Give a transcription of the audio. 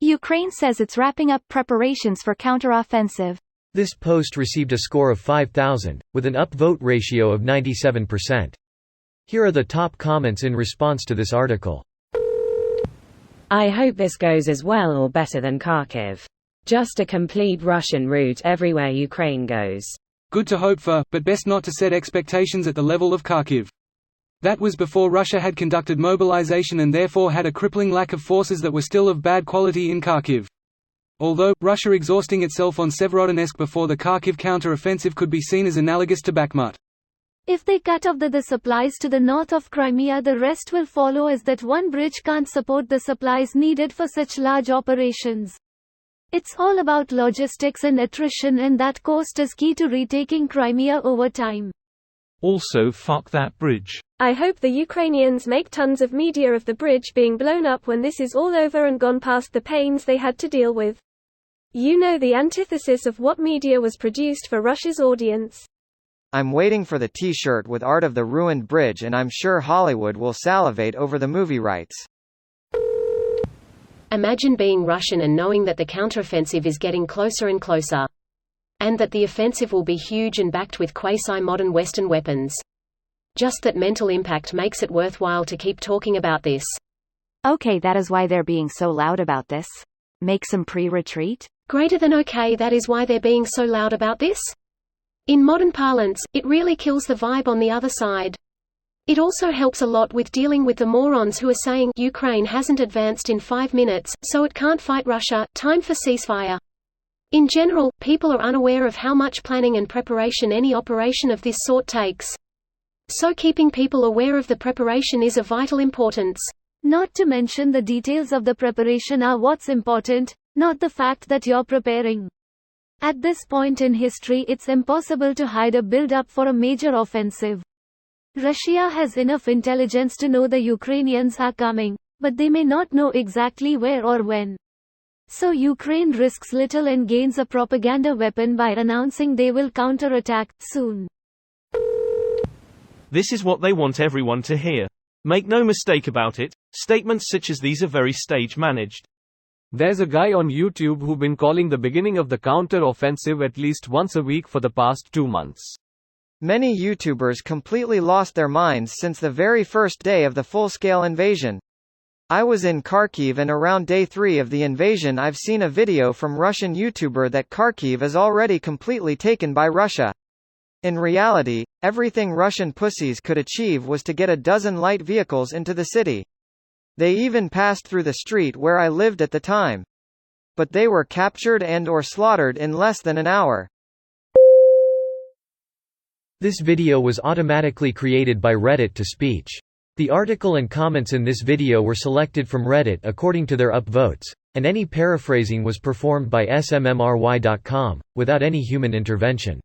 Ukraine says it's wrapping up preparations for counteroffensive. This post received a score of 5,000, with an upvote ratio of 97%. Here are the top comments in response to this article. I hope this goes as well or better than Kharkiv. Just a complete Russian route everywhere Ukraine goes. Good to hope for, but best not to set expectations at the level of Kharkiv. That was before Russia had conducted mobilization and therefore had a crippling lack of forces that were still of bad quality in Kharkiv. Although, Russia exhausting itself on Severodonetsk before the Kharkiv counter-offensive could be seen as analogous to Bakhmut. If they cut off the supplies to the north of Crimea, the rest will follow, as that one bridge can't support the supplies needed for such large operations. It's all about logistics and attrition, and that cost is key to retaking Crimea over time. Also, fuck that bridge. I hope the Ukrainians make tons of media of the bridge being blown up when this is all over and gone past the pains they had to deal with. You know, the antithesis of what media was produced for Russia's audience. I'm waiting for the t-shirt with art of the ruined bridge, and I'm sure Hollywood will salivate over the movie rights. Imagine being Russian and knowing that the counteroffensive is getting closer and closer. And that the offensive will be huge and backed with quasi-modern Western weapons. Just that mental impact makes it worthwhile to keep talking about this. Okay, that is why they're being so loud about this. Make some pre-retreat? Greater than okay, that is why they're being so loud about this? In modern parlance, it really kills the vibe on the other side. It also helps a lot with dealing with the morons who are saying Ukraine hasn't advanced in 5 minutes, so it can't fight Russia, time for ceasefire. In general, people are unaware of how much planning and preparation any operation of this sort takes. So keeping people aware of the preparation is of vital importance. Not to mention the details of the preparation are what's important, not the fact that you're preparing. At this point in history, it's impossible to hide a build-up for a major offensive. Russia has enough intelligence to know the Ukrainians are coming, but they may not know exactly where or when. So Ukraine risks little and gains a propaganda weapon by announcing they will counterattack soon. This is what they want everyone to hear. Make no mistake about it, statements such as these are very stage-managed. There's a guy on YouTube who's been calling the beginning of the counter-offensive at least once a week for the past 2 months. Many YouTubers completely lost their minds since the very first day of the full-scale invasion. I was in Kharkiv, and around day 3 of the invasion I've seen a video from Russian YouTuber that Kharkiv is already completely taken by Russia. In reality, everything Russian pussies could achieve was to get a dozen light vehicles into the city. They even passed through the street where I lived at the time. But they were captured and/or slaughtered in less than an hour. This video was automatically created by Reddit to speech. The article and comments in this video were selected from Reddit according to their upvotes, and any paraphrasing was performed by smmry.com, without any human intervention.